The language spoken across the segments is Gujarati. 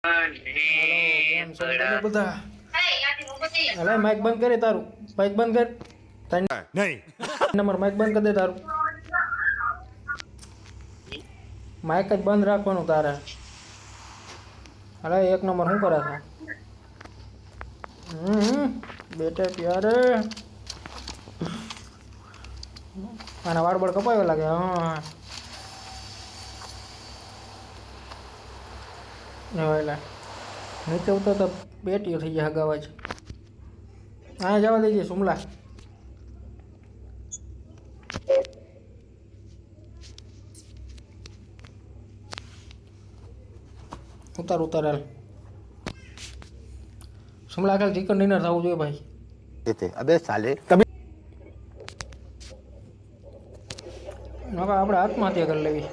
કેમ છો તમે બધા? અલે માઈક બંધ કરે તારું. માઈક બંધ કર. નહીં. નંબર માઈક બંધ કરી દે તારું. માઈક જ બંધ રાખવાનું તારે. અલે એક નંબર શું કરે છે? બેટે પ્યારે આના વાળ બળ કપાયો લાગે. હા એટલે નીચે ઉતર તો બેટીઓ થઈ જાય હગાવા જ. હા જવા દેજે સુમલા. ઉતાર ઉતાર હાલ. સુમલા ખાલી ચિકન ડિનર થવું જોઈએ ભાઈ. अबे साले कभी નકા આપણે આત્મહત્યા કરી લેવી.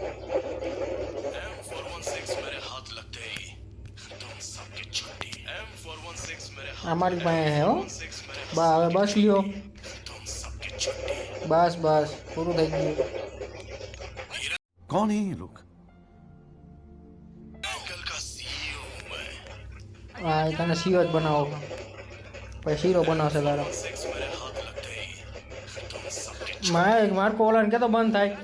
અમારી પાસે હે હો બા. હવે બસ લ્યો. બસ બસ પૂરું થઈ ગયું. कौन है ये लोग? હા એ તને શીરો જ બનાવો. પછી શીરો બનાવશે તારો. મારકો ઓલાને કે તો બંધ થાય.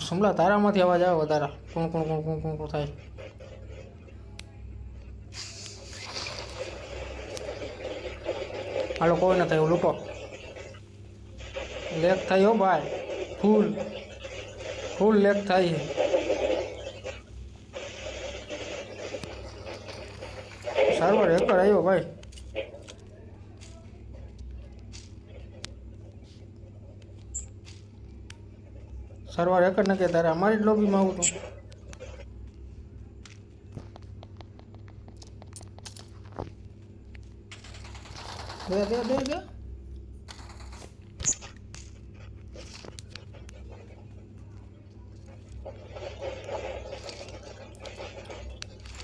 સમલા તારામાંથી અવાજ આવે તારા. કોણ કોણ કોણ કોણ કોણ કોણ થાય. હાલો કોઈ ના થાય લૂંટો. લેક થાય હો ભાઈ. ફૂલ ફૂલ લેક થાય. સર્વર હેકર આવ્યો ભાઈ. સર્વર હેકર ન કે તારે અમારી જ લોબીમાં આવું તું. દે દે દે દે.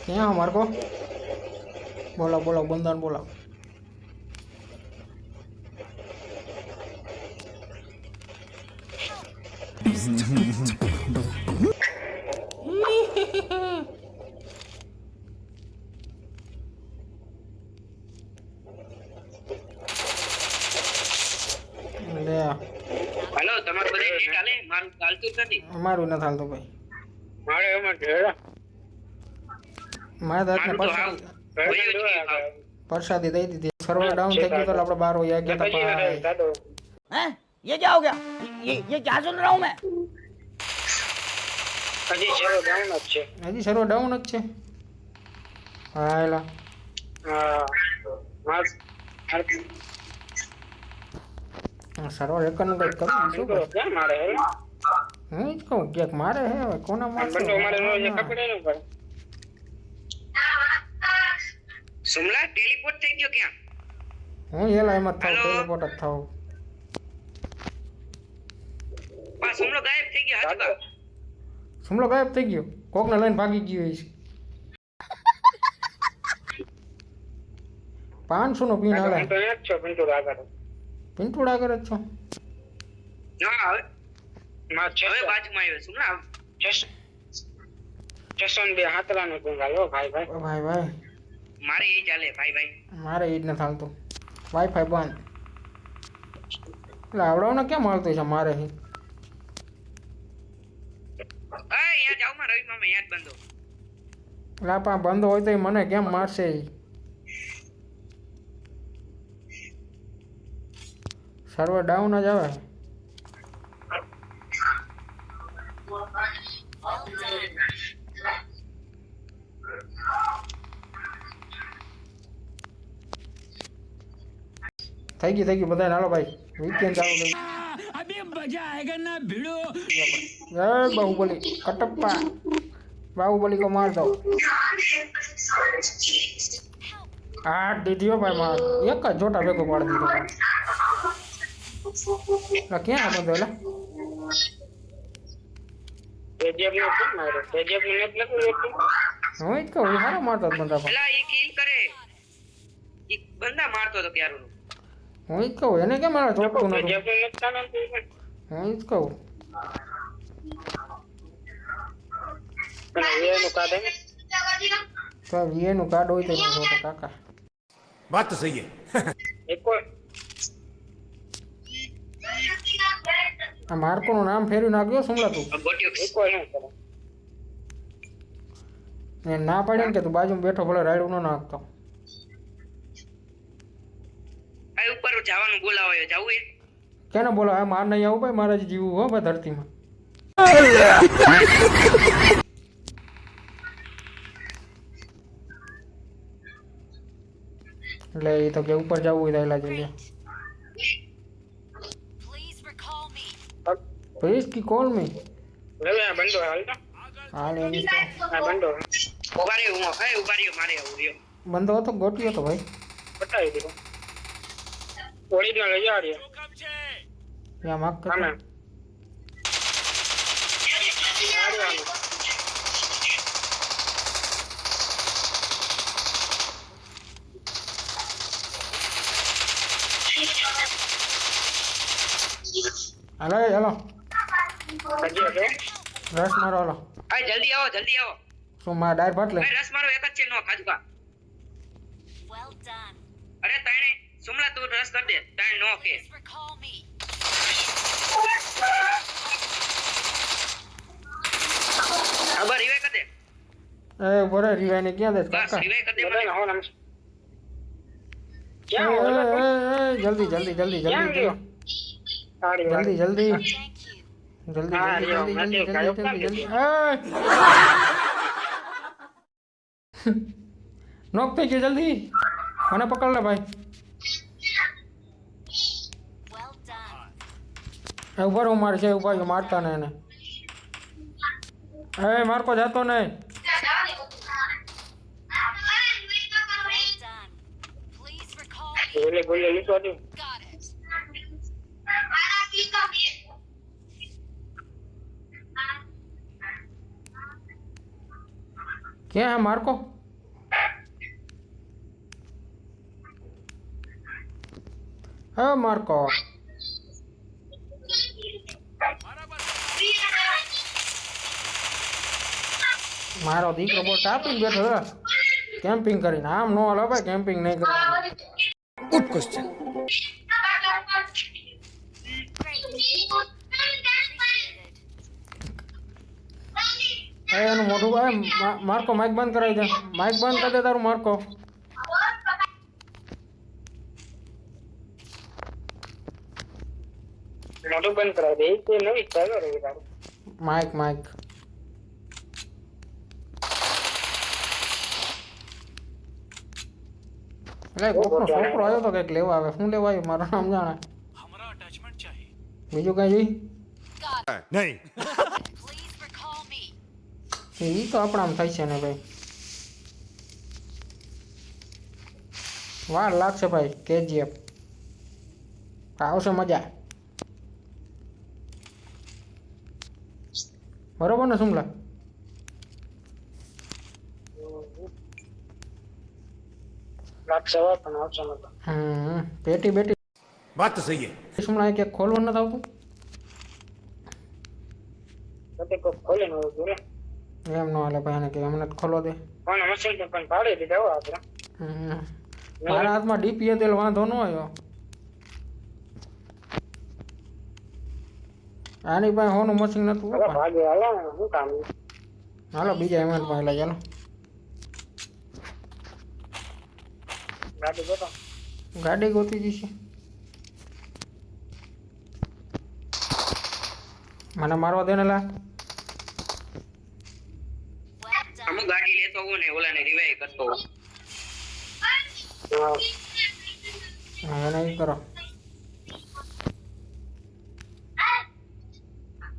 ક્યાં માર્કો? બોલો બોલો બંધન બોલો. હેલો તમારું બધે નેટ હાલે? મારું ચાલતું જ નથી. અમારું નથી હાલતું ભાઈ. મારે એમાં ઢેરા મારા દાંતને પરસાદી દઈ દીધી. સર્વર ડાઉન થઈ ગયું તો આપણે 12 વાગ્યા ગયા હતા ભાઈ. हैं? ये क्या हो गया? ये क्या सुन रहा हूँ मैं? હજી શેરો ડાઉન જ છે. હજી સર્વર ડાઉન જ છે. હા એલા હા સર્વર એકનું કંઈક કરવું શું ભાઈ? ક્યાં મારે હે? હું જ કહું ક્યાંક મારે હે. હવે કોના બંડો મારે નો જે કપડે નો પર સુમલા ટેલિપોર્ટ થઈ ગયો ક્યાં? હું એલા એમ જ થાવ. ટેલિપોર્ટ જ થાવ. બા સુમલો ગાયબ થઈ ગયો હાચકા. સુમલો ગાયબ થઈ ગયો. કોકને લઈને ભાગી ગયો છે. 500 નો પિન હાલે. તો એક છો પિન્ટુ આગળ. પિન્ટુડા કરે છો. ના હવે માં છે હવે બાજુમાં આવ્યો સુમલા. જશન બે હાતરાનો ગુંગાલો ભાઈ ભાઈ. ભાઈ ભાઈ મારે એ ચાલે ભાઈ ભાઈ. મારે એ જ નથી હાલતું. વાઈફાઈ બંધ. એટલે આવડાવને કેમ હાલતું છે મારે? યાર જાવ માં રવિ મામા યાદ બંધો. લાપા બંધ હોય તો એ મને કેમ મારશે? સર્વર ડાઉન જ આવે. થઈ ગયું બધા હાલો ભાઈ. વીકેન્ડ ચાલુ થઈ ગયું. अभी मजा आएगा ना भिड़ो. जय बाहुबली कटप्पा. बाहुबली को मार दो. आठ दीदी हो भाई मार. एक का छोटा बेको पाड़ दी. क्या है बंदो ला? તેજબ નો કેમ માર્યો? તેજબ નો નેટ લખો એક. હું જ કહું હારો મારતો બંદા પર. એલા ઈ કિલ કરે. ઈ બંદા મારતો તો ક્યારનો. હું જ કહું એને કેમ મારે ચોટતું તેજબ નથી. નો નુકસાન હું જ કહું. એનું કાઢે ને તો વીએનું કાર્ડ હોય તો જો તો કાકા. बात तो सही है. એક કોઈ આ માર્કોનું નામ ફેરવી નાખ્યો સુમલા તું. એક કોઈ નહીં કરે એને ના પાડે ને કે તું બાજુમાં બેઠો ભલે રાયડું ન નાખતો. આ ઉપર જવાનું બોલાવો જાવું એ કેને બોલો આ માર નહીં આવું ભાઈ મારે જ જીવવું હો ભાઈ ધરતીમાં. એટલે એ તો કે ઉપર જવું હોય તો એલા જઈએ. પ્લીઝ કી કોલ મી. હવે આ બંડો હાલ તો હાલ એની તો આ બંડો ઉભા રહ્યો હું ઉભા રહ્યો મારે આવું રહ્યો બંધો હતો ગોટ્યો હતો ભાઈ. બતાવી દીધો ઓરિજિનલ લઈ આ રહ્યો યા માગ કર. આમે હાલો હાલો હજી હતો રસ મારો હાલો. આ જલ્દી આવો શું મારા ડાયર ભાટ લે. રસ મારો એક જ છે નો ખાજુકા અરે તાણે સુમલા તું રસ કર દે તાણે નો કે અબર રિવાઈ કર દે એ બોરે રીવાઈને ક્યાં દે બસ કાકા. રિવાઈ કર દે મને હો નામ એ, જલ્દી જલ્દી જલ્દી જલ્દી જલ્દી સારી જલ્દી જલ્દી હા, જલ્દી રિયો, જલ્દી નથી જલ્દી ગાયબ જલ્દી કરી જલ્દી. નોક થઈ ગયો જલ્દી મને પકડ લે ભાઈ. એ ઉભા રહો મારે છે ઉભા રહ્યો મારતા ને એને. એ મારકો જાતો નહીં. બોલે બોલે લીધો દે ક્યાં હે માર્કો. હે માર્કો મારો દીકરો બહુ ટાપીને બેઠો છે કેમ્પિંગ કરીને. આમ નો હાલે ભાઈ કેમ્પિંગ નહીં કરવાનું. Good question. એનું મોઢું ભાઈ માર્કો માઇક બંધ કરાવી દે. માઇક બંધ કરી દે તારું માર્કો. મોટું બંધ કરાવી દે તે નવી ચાલો રે તારું માઇક માઇક એટલે કોકનો છોકરો આવ્યો તો કંઈક લેવા આવે. શું લેવા આવ્યો મારું નામ જાણે. બીજું કઈ જોઈ नहीं. એ તો આપણામાં થાય છે ને ભાઈ. વાર લાગશે ભાઈ. કેજીએફ આવશે મજા. બરોબર ને સુમલા. લાગશે પણ આવશે નતો પેટી બેટી बात तो सही है. સુમલા એક ખોલવાનું નથી આવતું. તો કોઈ ખોલે ન હોય એમ નો હાલે ભાઈ. એને કે અમને ખોલો દે. કોણ મશીન પણ પાડી દીધા હો આપણે મારા હાથમાં ડીપીએ તેલ વાંધો ન આવ્યો. આની પાસે હોનું મશીન નતું. હવે ભાગે હાલો ને શું કામ હાલો બીજા ઇવેન્ટમાં એટલે ચાલો. ગાડી ગોતો ગાડી ગોતી જશે. મને મારવા દે ને લા. અમુક ગાડી લેતો હું ને ઓલાને રિવાઈ કરતો હું એને ઈ કરો.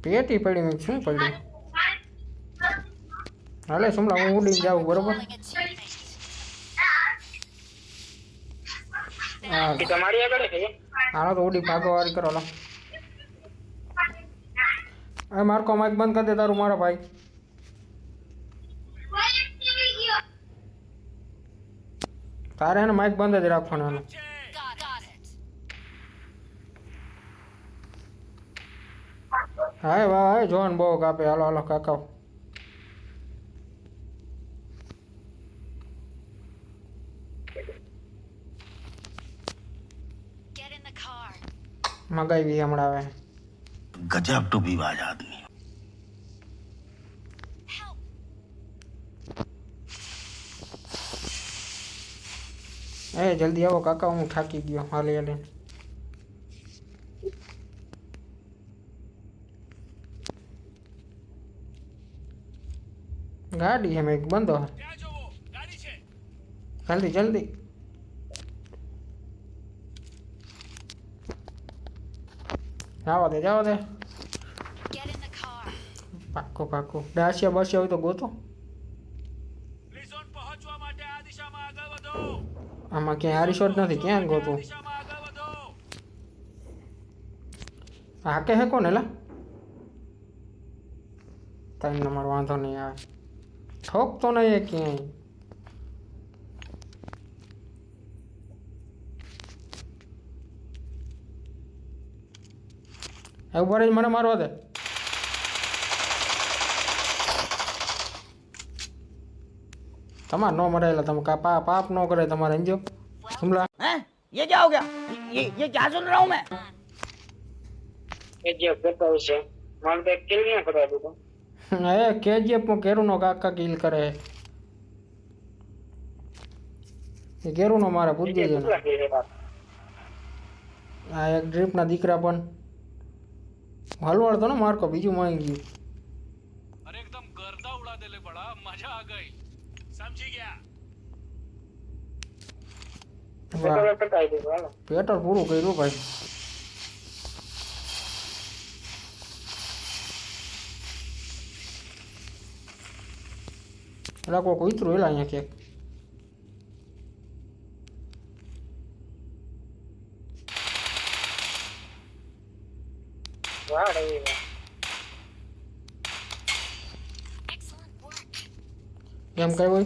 પેટી પડી મેં શું પડ્યું. હાલે સુમલા હું ઉડીને જાઉં બરોબર. હા તમારી આગળ છે હાલો તો ઉડી ભાગવાવાળી કરો લો. એ માર્કો માઇક બંધ કરી દે તારું મારા ભાઈ. તારે એને માઇક બંધ જ રાખવાનું. હાય વાહ હાય જોન બહુ કાપે હાલો હાલો કાકાઓ મગાવી હમણાં આવે गजब टू बी बाज आदमी એ જલ્દી આવો કાકા હું થાકી ગયો હાલી હાલી ગાડી છે મેં બંધો જલ્દી જલ્દી જવા દે જવા દે પાક્કો પાક્કો ડાસિયા બસ્યા હોય તો ગોતો આમાં ક્યાંય હારી શોટ નથી ક્યાં ગોતું હાકે હે કોને લા 3 નંબર વાંધો નહીં આવે ઠોકતો નહીં ક્યાંય ઉપર જ મને મારવા દે તમારે નો મરેલા તમે પાપ નો કરે તમારે સમજો હુમલા हैं ये क्या हो गया ये क्या सुन रहा हूँ मैं એ જે કરતા છે મારે બે કિલ ન કરવા દીધો એ કેજીએફ માં કેરુનો કાકા કિલ કરે એ કેરુનો મારે બુદ્ધિ છે કેટલા કિલ હતા આ એક ડ્રીપ ના દીકરા પણ હલવાડતો ને મારકો બીજું માંગી ગયું अरे एकदम गर्दा उड़ा देले बड़ा मजा आ गई समझी गया વાહ પેટ્રોલ પટાઈ દીધો હાલો પેટ્રોલ પૂરું કર્યું ભાઈ એલા કોઈ કૂતરું એલા અહીંયા ક્યાંક વાહ રહી એમ કઈ હોય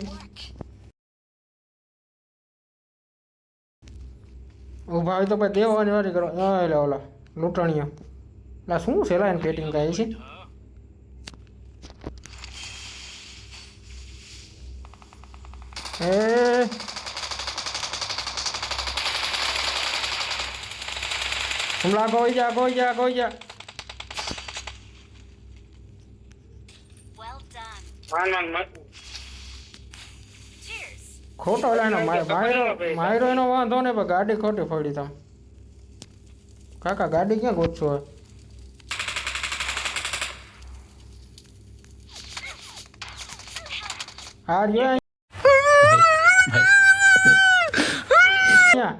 ઊભા હોય તો ભાઈ દેવાની વારી કરો એટલે ઓલા લૂંટણીઓ એટલે શું છે એલા એને પેટિંગ કાંઈ છે એ હુમલા ગોઈ જા ગોઈ જા ગોઈ જા માન મત ખોટો એનો માયરો એનો વાંધો ને પણ ગાડી ખોટી ફોડી તમે કાકા ગાડી ક્યાં ગોતશો હવે આ રહ્યો અહીંયા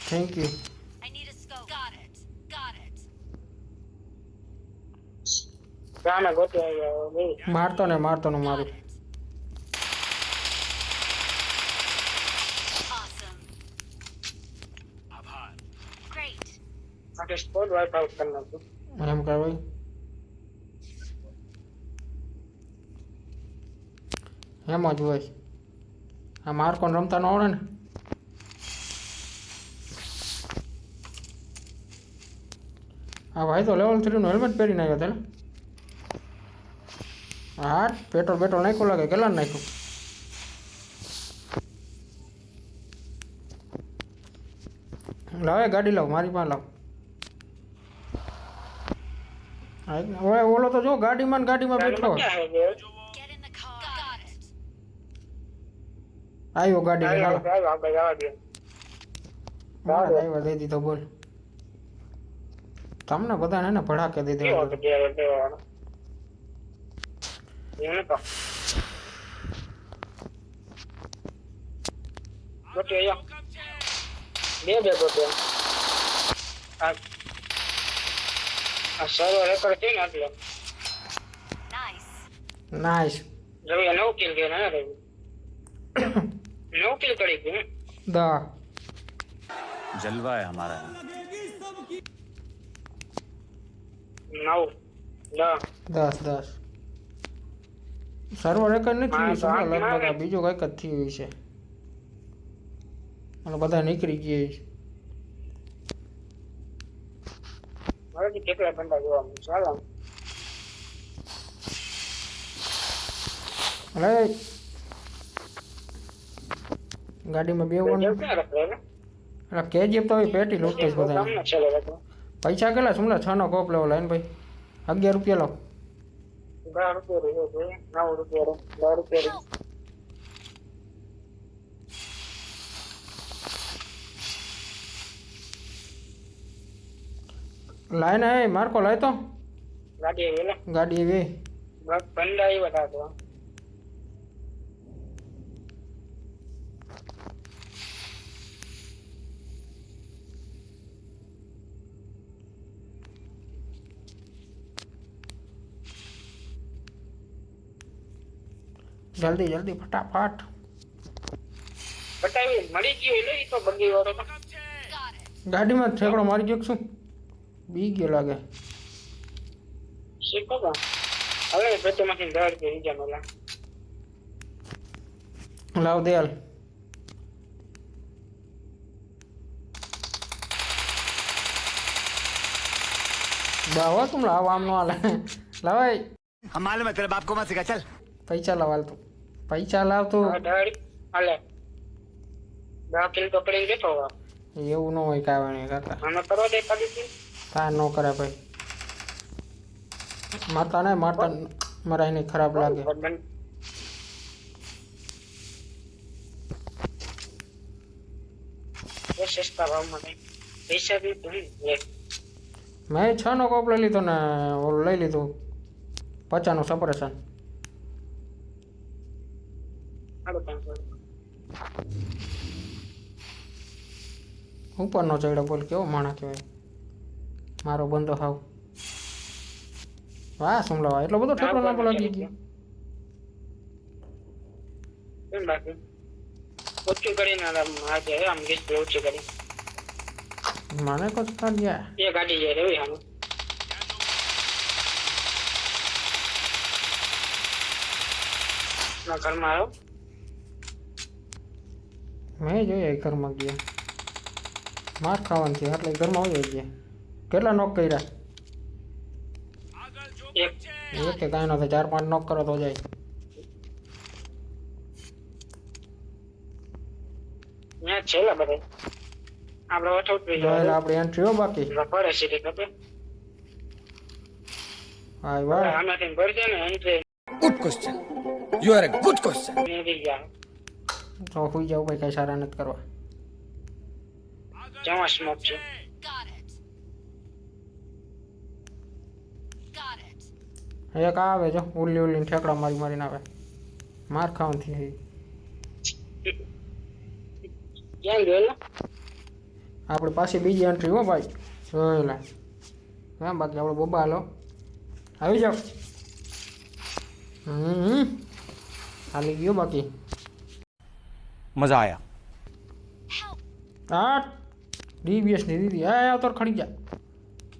થેન્ક યુ ગાના ગોતે બે મારતો ને મારું માટે સ્પોટ વાઇપ આઉટ કરી નાખ્યું એમ કર ભાઈ એમ જ હોય આ માર્કોન રમતા ન આવડે ને આ ભાઈ તો લેવલ 3 નું હેલ્મેટ પહેરીને આવ્યો હતા હા પેટ્રોલ નાખ્યું લાગે કેટલા નાખ્યું લાવે ગાડી લાવ મારી પાસે લાવ હવે ઓલો તો જો ગાડીમાં બેઠો આવ્યો ગાડી હાલો આપણે જવા દે આવ્યો દઈ દીધો બોલ તમને બધાને ને ભડાકે દઈ કેવો દેવા તો કેવો દેવાનો એને તો ગોતે આયા બે ગોતે આ સર્વર રેકોર્ડ છે ને એટલે નાઈસ રવિ 9 કિલ ગયો ને રવિ 9 કિલ કરી ગયો દા जलवा है हमारा 9 10 સર્વર રેકોર્ડ નથી હા, થયું તો લગભગ આ આ બીજું કંઈક જ થયું છે અને બધા નીકળી ગયા છે હવે કેટલા બંદા જોવા મળે ચાલો અરે ગાડીમાં બેવાનું જેવું ક્યાં રખડે ને એટલે કેજીએફ તો હવે પેટી લૂંટે જ બધા ગામનો છેલ્લો રખડે પૈસા કેટલા સુમલા 6 નો કોપ લેવો લાઈન ભાઈ 11 રૂપિયા લો 10 રૂપિયા રહ્યો છે 9 રૂપિયા 10 રૂપિયા લાઈન હે માર્કો લાય તો ગાડી આવી લે ગાડી એવી બંદા આવ્યા હતા તો જલ્દી જલ્દી ફટાફટ બતાવી મળી ગયું એટલે ઈ તો બગી વાળો તો ગાડીમાં ઠેકડો મારી ગયો કે શું બી ગયો લાગે શીખો તો હવે પેટમાંથી દળ કે બીજા મેલા લાવ દેલ બાવા તું લાવ આમ નો હાલે લાવાય हम मालूम है तेरे बाप को मत सिखा चल પૈસા લાવ હાલ તું પૈસા લાવ તું દળ હાલે 10 કિલો તો પડી ગયો તો એવું ન હોય કાંઈ કાકા અમે કરવા દે કાઢી તા ન કરે ભાઈ મારતા ને મારતા મારા એને ખરાબ લાગે સસ્તા ભાવમાં કઈ પૈસા બી તું લે મેં 6 નો કોપ લઈ લીધો ને ઓલું લઈ લીધું 50 નું સપરેશન હાલો 500 ઉપરનો ચડ્યો બોલ કેવો માણા કહેવાય મારો બંદો હાવ વાહ સુમલાવા એટલો બધો ઠેકડો લાંબો લાગી ગયો કેમ બાકી ઓછું કરીને આજે આમ ગેસ ઓછું કરી મને કોચ કાઢ ગયા એ ગાડી જાય રેવી હાનું ના ઘરમાં આવ્યો મેં જોયા એ ઘરમાં ગયા માર ખાવાની છે એટલે ઘરમાં આવી ગયા કેટલા નોક કર્યા એક એક કે કાંઈ ન થાય 4-5 નોક કરો તો જાય ત્યાં છેલ્લા બધે આપણે વઠોટવી જોયેલા આપણી એન્ટ્રી હો બાકી પડે સીધી ખબર હા વાહ આનાથી ભરજે ને entry good question you are a good question નીકળી ગયા તો હોઈ જાવ ભાઈ કઈ સારા નથી કરવા જવા સ્મોક છે એક આવે જો ઉલ્લી ઉલ્લીને ઠેકડા મારી મારીને આવે માર ખાવાથી ક્યાં ગયો આપણે પાછી બીજી એન્ટ્રી હો ભાઈ જોયેલા હા બાકી આપણે બોબા હાલો આવી જાઓ હાલી ગયો બાકી मजा आया હા ડીબીએસ ની દીદી આ તો ખડી જા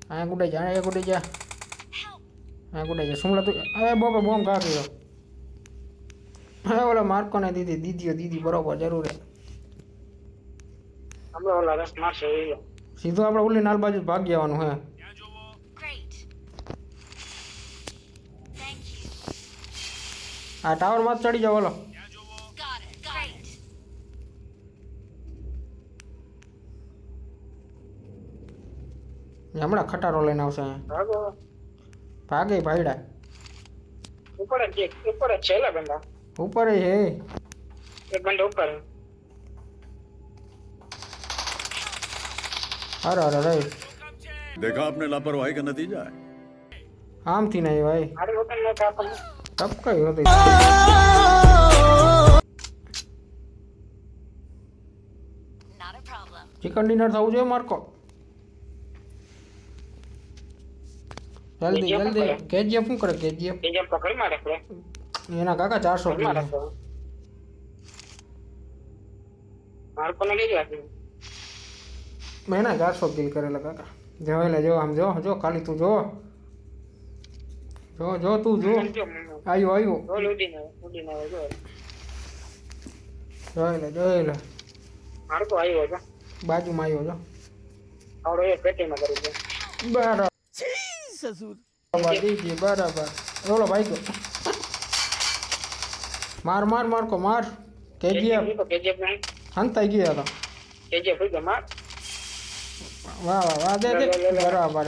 આ ગુડાઈ જા આ ગુડાઈ જા આ ગુડાઈ જા સુમલા તું હવે બોબા બોમ કા કર્યો હા ઓલા માર્કો ને દીદી દીદી બરોબર જરૂર હે આપણે ઓલા રસ મારશે એ સીધું આપણે ઓલી નાલ બાજુ ભાગ જવાનું હે આ ટાવર માં ચડી જાવ ઓલો હમણાં ખટારો લઈને આવશે ભાગો ભાગે ભાઈડા ઉપર જ છેલ્લા બંદા ઉપર હે એક બંદા ઉપર અરે અરે રે देखा आपने लापरवाही का नतीजा है આમથી નહીં ભાઈ મારી હોટલ નો આપણને ટપ કઈ હતી ચિકન ડિનર થવું જોઈએ માર્કો જલ્દી જલ્દી કેજીએફ શું કરે કેજીએફ બીજા પકડી મારે આપણે એના કાકા 400 કિલો મારે મારે કોને લઈ ગયા મેં ના 400 કિલ કરેલા કાકા જોયેલા જો આમ જો ખાલી તું જો તું જો આવ્યો ઉડીને જો જોયેલા મારે તો આવ્યો છે બાજુમાં આવ્યો જો આવડો એ પેટીમાં કરી દે બરાબર ससुर દીધી બરાબર ઓલો ભાઈ ગયો માર માર માર કો માર કેજીએફ કેજીએફ નહીં હંતાઈ ગયા હતા કેજીએફ હોય તમાર વાહ વાહ વાહ દે દે બરાબર